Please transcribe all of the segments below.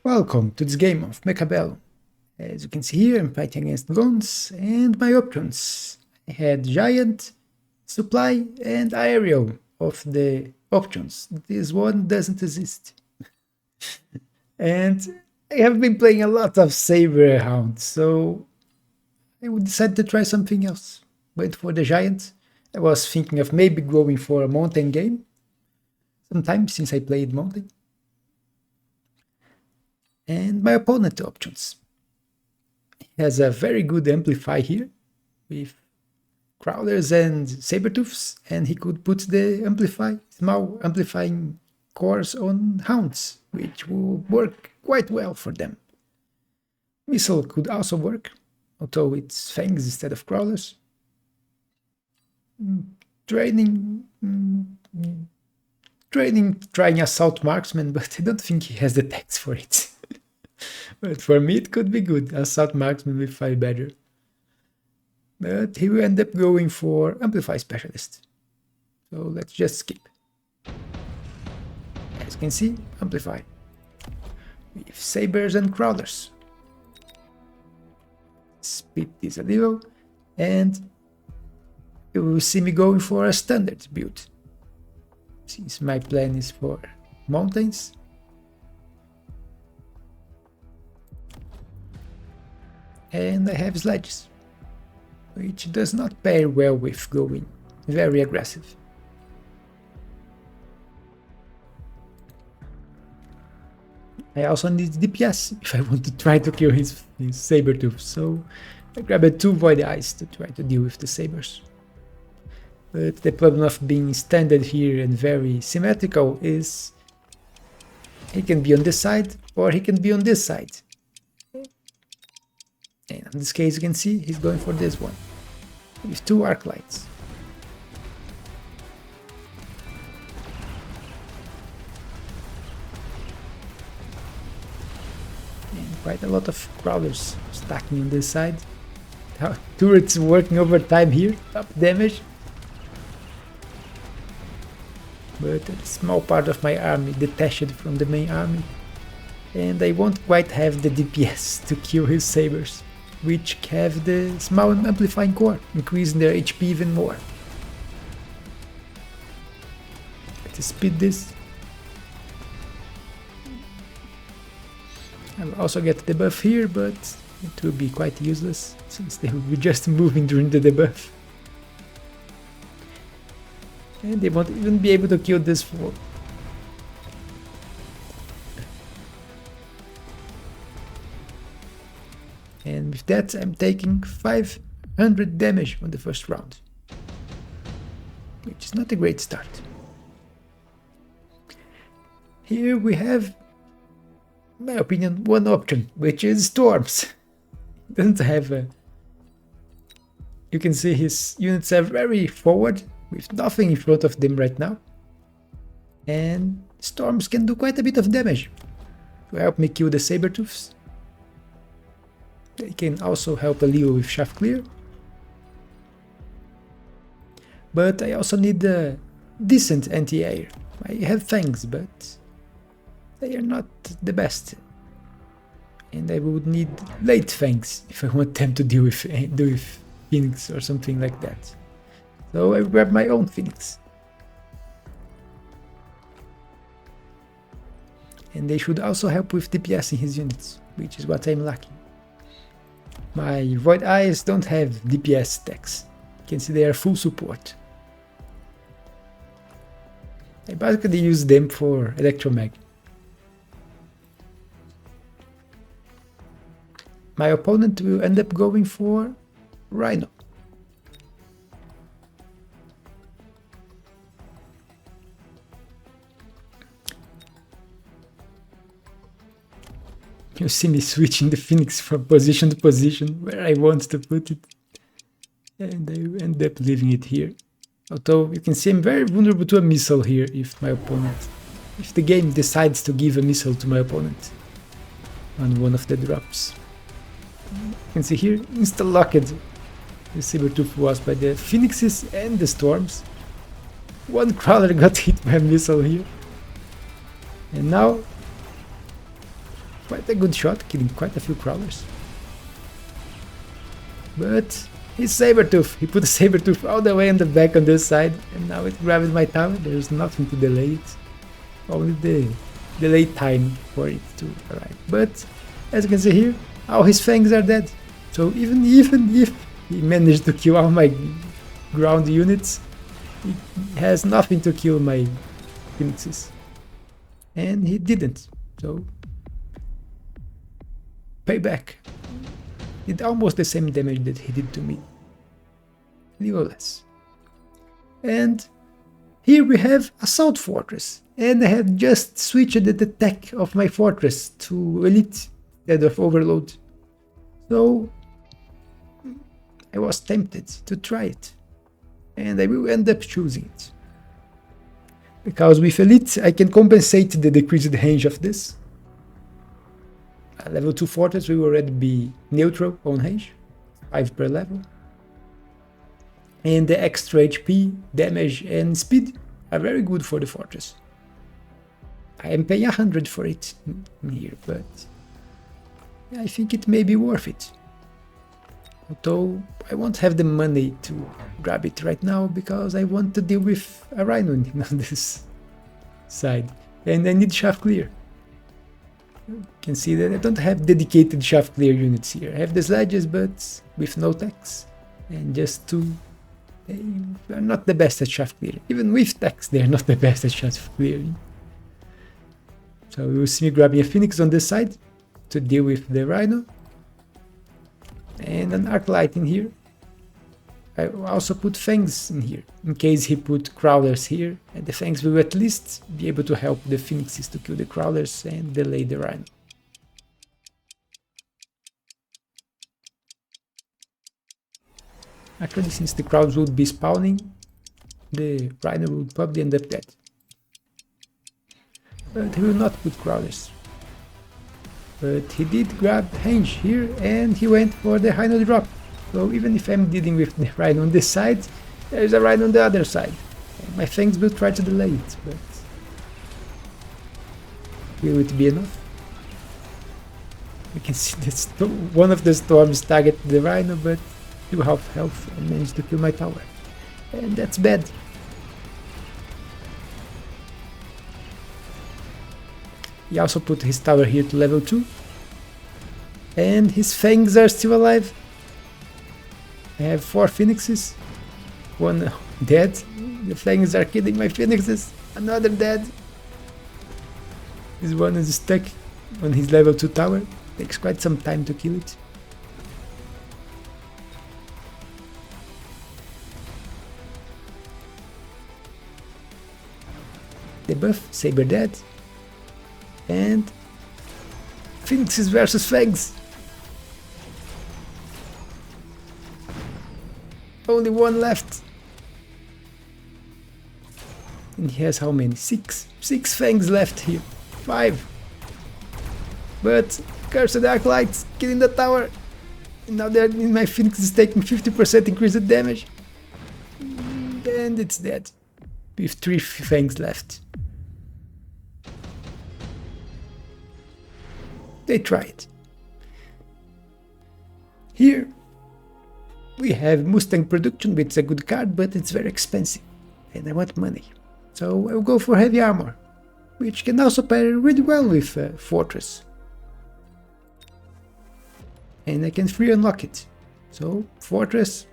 Welcome to this game of Mechabellum. As you can see here, I'm fighting against drones and my options. I had Giant, Supply and Aerial of the options. This one doesn't exist. And I have been playing a lot of Saber Hound, so I would decide to try something else. Went for the Giant. I was thinking of maybe going for a mountain game sometime since I played mountain. And my opponent options. He has a very good amplify here with crawlers and saber-tooths, and he could put the small amplifying cores on hounds, which will work quite well for them. Missile could also work, although it's fangs instead of crawlers. Trying assault marksman, but I don't think he has the techs for it. But for me it could be good, assault marksman with fire badger. But he will end up going for amplify specialist. So let's just skip. As you can see, amplify. With sabers and crawlers. Speed this a little, and you will see me going for a standard build. Since my plan is for mountains. And I have sledges, which does not pair well with going very aggressive. I also need DPS if I want to try to kill his saber-tooth, so I grabbed 2 void eyes to try to deal with the sabers. But the problem of being standard here and very symmetrical is he can be on this side or he can be on this side. And in this case you can see he's going for this one, with 2 arc lights. And quite a lot of crawlers stacking on this side. Turrets working overtime here, up damage. But a small part of my army detached from the main army. And I won't quite have the DPS to kill his sabers, which have the small amplifying core, increasing their HP even more. Let's speed this. I'll also get the debuff here, but it will be quite useless, since they will be just moving during the debuff. And they won't even be able to kill this fool. And with that I'm taking 500 damage on the first round, which is not a great start. Here we have, in my opinion, one option, which is storms. He doesn't have a... You can see his units are very forward, with nothing in front of them right now. And storms can do quite a bit of damage to help me kill the saber-tooths. They can also help a little with shaft clear. But I also need a decent anti-air. I have fangs, but they are not the best. And I would need late fangs if I want them to deal with Phoenix or something like that. So I grab my own Phoenix. And they should also help with DPS in his units, which is what I'm lacking. My Void Eyes don't have DPS stacks. You can see they are full support. I basically use them for Electromag. My opponent will end up going for Rhino. You see me switching the Phoenix from position to position where I want to put it, and I end up leaving it here. Although you can see I'm very vulnerable to a missile here if the game decides to give a missile to my opponent on one of the drops. You can see here, insta-locked the saber-tooth was by the Phoenixes and the storms. One crawler got hit by a missile here, and now quite a good shot, killing quite a few crawlers. But his Sabertooth, he put a Sabertooth all the way on the back on this side, and now it grabbed my tower. There's nothing to delay it, only the delay time for it to arrive. But as you can see here, all his fangs are dead. So even if he managed to kill all my ground units, he has nothing to kill my phoenixes. And he didn't, so payback. Did almost the same damage that he did to me, little less. And here we have Assault Fortress, and I have just switched the attack of my fortress to Elite instead of Overload. So I was tempted to try it, and I will end up choosing it. Because with Elite I can compensate the decreased range of this. At level 2 fortress will already be neutral on range, 5 per level. And the extra HP, damage and speed are very good for the fortress. I am paying 100 for it here, but I think it may be worth it. Although I won't have the money to grab it right now because I want to deal with a Rhino on this side. And I need shaft clear. You can see that I don't have dedicated shaft clear units here. I have the sledges, but with no tax. And just two. They are not the best at shaft clearing. Even with tax, they are not the best at shaft clearing. So you will see me grabbing a Phoenix on this side to deal with the Rhino. And an Arclight in here. I also put Fangs in here, in case he put Crawlers here, and the Fangs will at least be able to help the Phoenixes to kill the Crawlers and delay the Rhino. Actually, since the Crawlers would be spawning, the Rhino would probably end up dead. But he will not put Crawlers. But he did grab range here, and he went for the Rhino drop. So even if I'm dealing with the Rhino on this side, there's a Rhino on the other side. And my Fangs will try to delay it, but will it be enough? You can see that one of the storms targeted the Rhino, but 2 half health and managed to kill my tower. And that's bad. He also put his tower here to level 2. And his Fangs are still alive. I have 4 Phoenixes, 1 dead. The Fangs are killing my Phoenixes, another dead. This one is stuck on his level 2 tower, takes quite some time to kill it. Debuff, Saber dead, and Phoenixes versus Fangs. Only 1 left. And he has how many? 6. 6 Fangs left here. 5. But Cursed Arclights killing the tower. And now my Phoenix is taking 50% increased damage. And it's dead. With 3 Fangs left. They tried. Here we have Mustang Production, which is a good card, but it's very expensive, and I want money. So I'll go for Heavy Armor, which can also pair really well with Fortress. And I can free unlock it. So Fortress,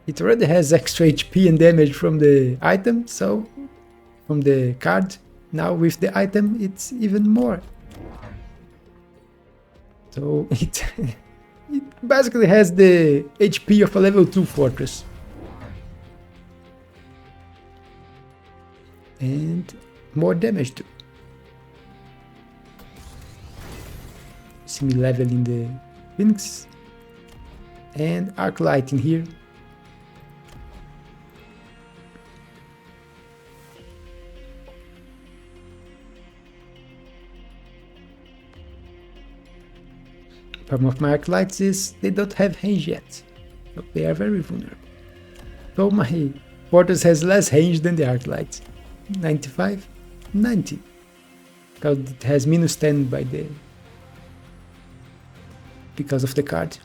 it already has extra HP and damage from the item, so from the card. Now with the item it's even more. So it basically has the HP of a level 2 fortress. And more damage too. See me leveling the Phoenix. And Arclight in here. The problem of my Arclights is they don't have range yet, so they are very vulnerable. So my Fortress has less range than the Arclights. 95, 90. because it has -10 by the because of the card.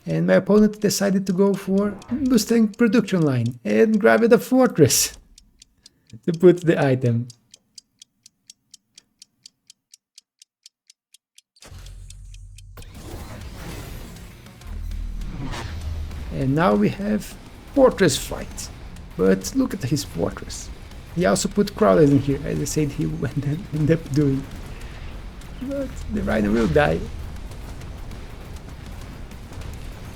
And my opponent decided to go for Mustang production line and grabbed a fortress to put the item. And now we have fortress fight. But look at his fortress. He also put crawlers in here, as I said he would end up doing. But the Rhino will die.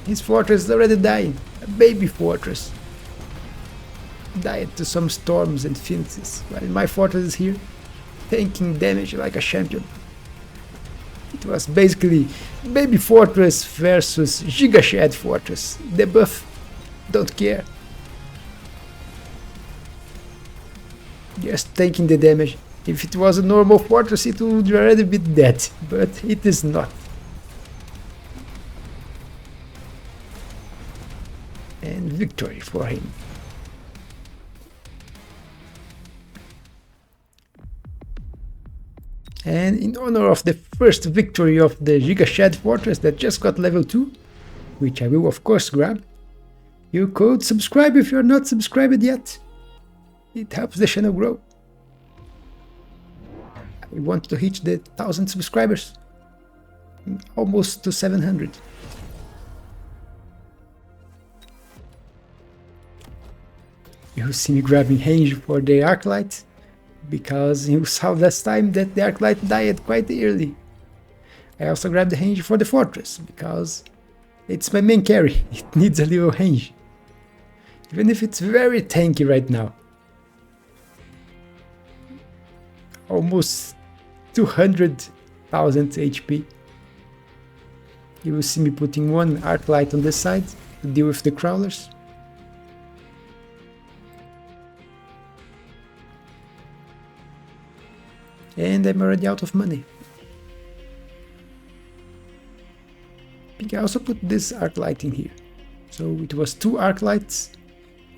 His fortress is already dying. A baby fortress. Died to some storms and phoenixes, while my fortress is here, tanking damage like a champion. It was basically baby fortress versus Giga Shed fortress. The buff, don't care. Just taking the damage. If it was a normal fortress, it would already be dead, but it is not. And victory for him. And in honor of the first victory of the Giga Shed fortress that just got level 2, which I will of course grab, you could subscribe if you're not subscribed yet. It helps the channel grow. I want to hit the 1000 subscribers. Almost to 700. You see me grabbing Henge for the Arclight, because you saw last time that the Arclight died quite early. I also grabbed the Henge for the Fortress, because it's my main carry, it needs a little Henge. Even if it's very tanky right now. Almost 200,000 HP. You will see me putting one Arclight on the side to deal with the crawlers. And I'm already out of money. I think I also put this Arclight in here. So it was 2 Arclights,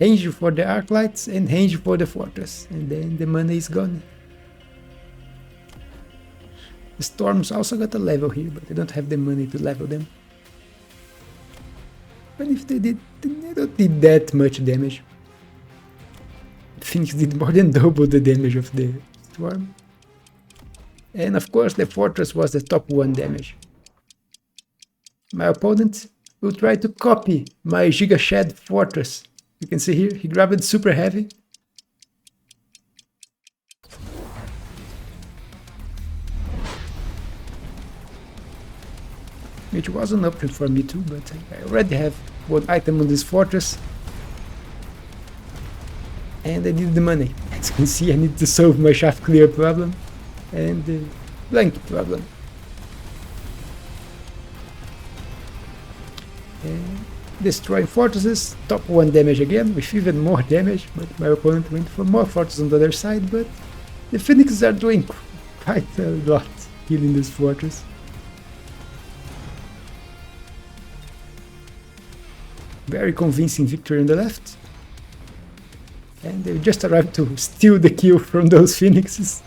Henge for the Arclights and Henge for the Fortress. And then the money is gone. The Storms also got a level here, but I don't have the money to level them. But if they did, they don't did that much damage. Phoenix did more than double the damage of the Storm. And of course the Fortress was the top 1 damage. My opponent will try to copy my Giga Shed Fortress. You can see here, he grabbed super heavy. Which was an option for me too, but I already have one item on this Fortress. And I need the money. As you can see, I need to solve my shaft clear problem and the blank problem. And destroying fortresses, top 1 damage again, with even more damage, but my opponent went for more fortresses on the other side, but the Phoenixes are doing quite a lot killing this fortress. Very convincing victory on the left. And they just arrived to steal the kill from those Phoenixes.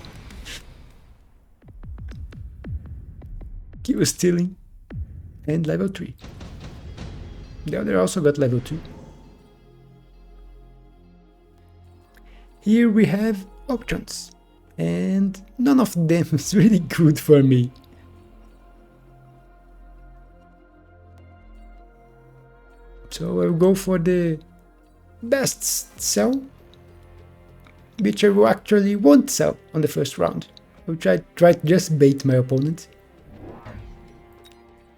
Kill stealing. And level 3. The other also got level 2. Here we have options. And none of them is really good for me. So I'll go for the best sell, which I will actually won't sell on the first round. I'll try to just bait my opponent.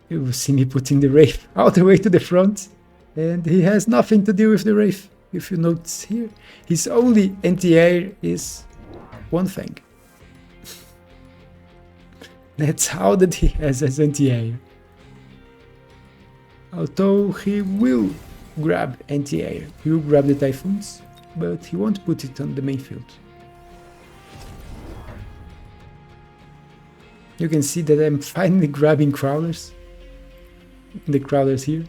You will see me putting the Wraith all the way to the front, and he has nothing to do with the Wraith. If you notice here, his only anti-air is one thing. That's all that he has as anti-air. Although he will grab anti-air, he will grab the Typhoons, but he won't put it on the main field. You can see that I'm finally grabbing crawlers. The crawlers here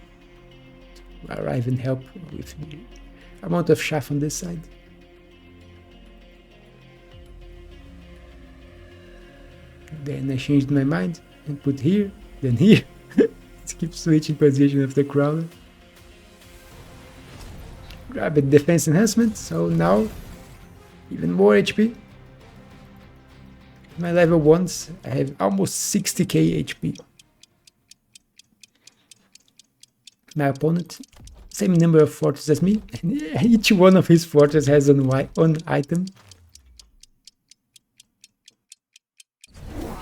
to arrive and help with amount of chaff on this side. Then I changed my mind and put here, then here. Keep switching position of the crawler. Grab a defense enhancement, so now even more HP. My level 1s, I have almost 60k HP. My opponent, same number of fortresses as me, and each one of his fortresses has an item.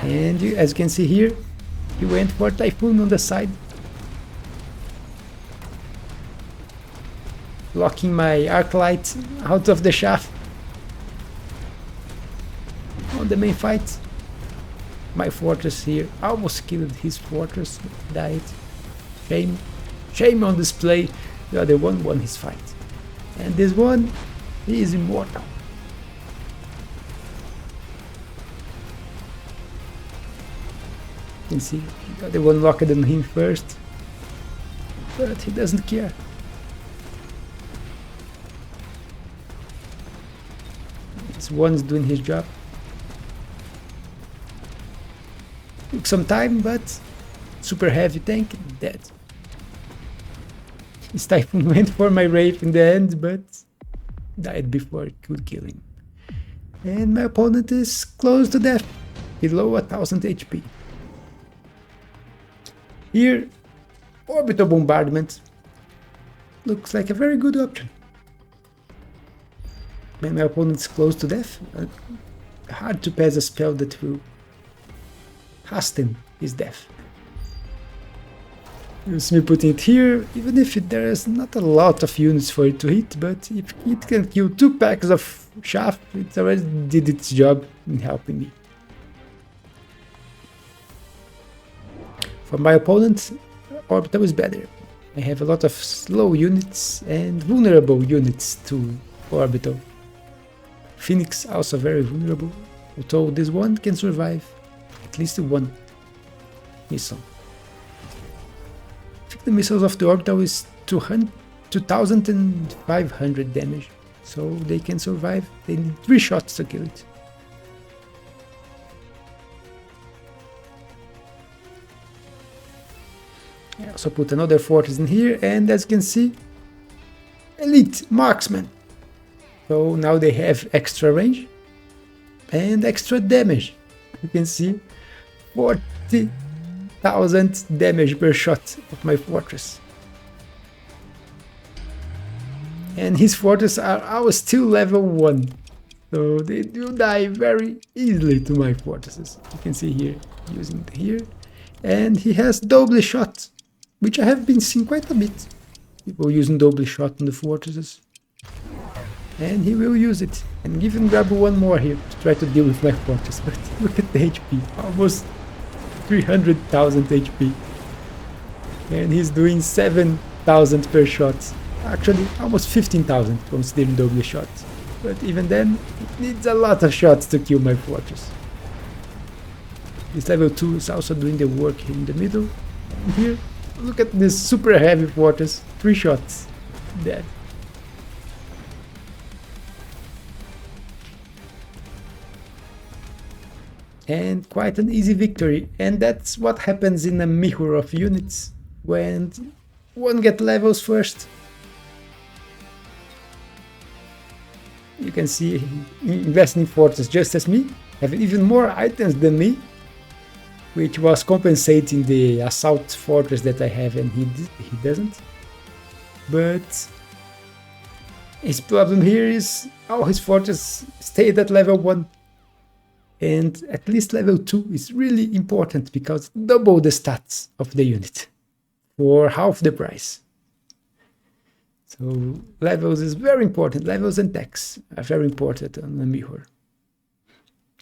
And as you can see here, he went for Typhoon on the side, blocking my arc light out of the shaft. On the main fight, my fortress here almost killed his fortress, died. Shame on display. The other one won his fight, and this one, he is immortal. You can see the other one locked on him first, but he doesn't care. This one's doing his job. Took some time, but super heavy tank, dead. His Typhoon went for my Wraith in the end, but died before it could kill him. And my opponent is close to death, below 1000 HP. Here, orbital bombardment looks like a very good option. When my opponent is close to death, hard to pass a spell that will hasten his death. You see me putting it here, even if there is not a lot of units for it to hit, but if it can kill 2 packs of shaft, it already did its job in helping me. For my opponent, orbital is better. I have a lot of slow units and vulnerable units to orbital. Phoenix also very vulnerable, although this one can survive at least one missile. I think the missiles of the orbital is 2500 damage, so they can survive. They need 3 shots to kill it. I also put another fortress in here, and as you can see, elite marksman. So now they have extra range and extra damage. You can see 40,000 damage per shot of my fortress. And his fortress are all still level 1. So they do die very easily to my fortresses. You can see here, using here. And he has double shot, which I have been seeing quite a bit. People using double shot on the fortresses. And he will use it. And even grab one more here to try to deal with my fortress. But look at the HP, almost 300,000 HP. And he's doing 7,000 per shot. Actually, almost 15,000 considering double shots. But even then, it needs a lot of shots to kill my fortress. This level 2 is also doing the work here in the middle. And here, look at this super heavy fortress. 3 shots. Dead. And quite an easy victory. And that's what happens in a mirror of units when one gets levels first. You can see investing in fortress just as me, having even more items than me, which was compensating the assault fortress that I have and he doesn't. But his problem here is all his fortress stayed at level 1. And at least level 2 is really important because double the stats of the unit for half the price. So levels is very important. Levels and techs are very important on a mirror.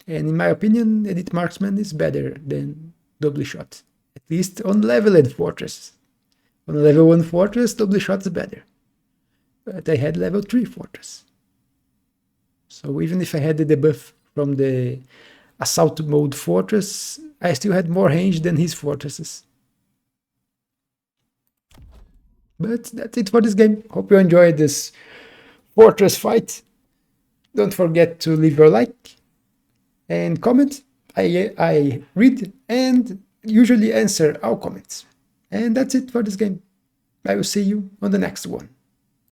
And in my opinion, Elite Marksman is better than double shot. At least on leveled fortress. On a level 1 fortress, double shot is better. But I had level 3 fortress. So even if I had the debuff from the assault mode fortress, I still had more range than his fortresses. But that's it for this game. Hope you enjoyed this fortress fight. Don't forget to leave your like and comment. I read and usually answer all comments. And that's it for this game. I will see you on the next one.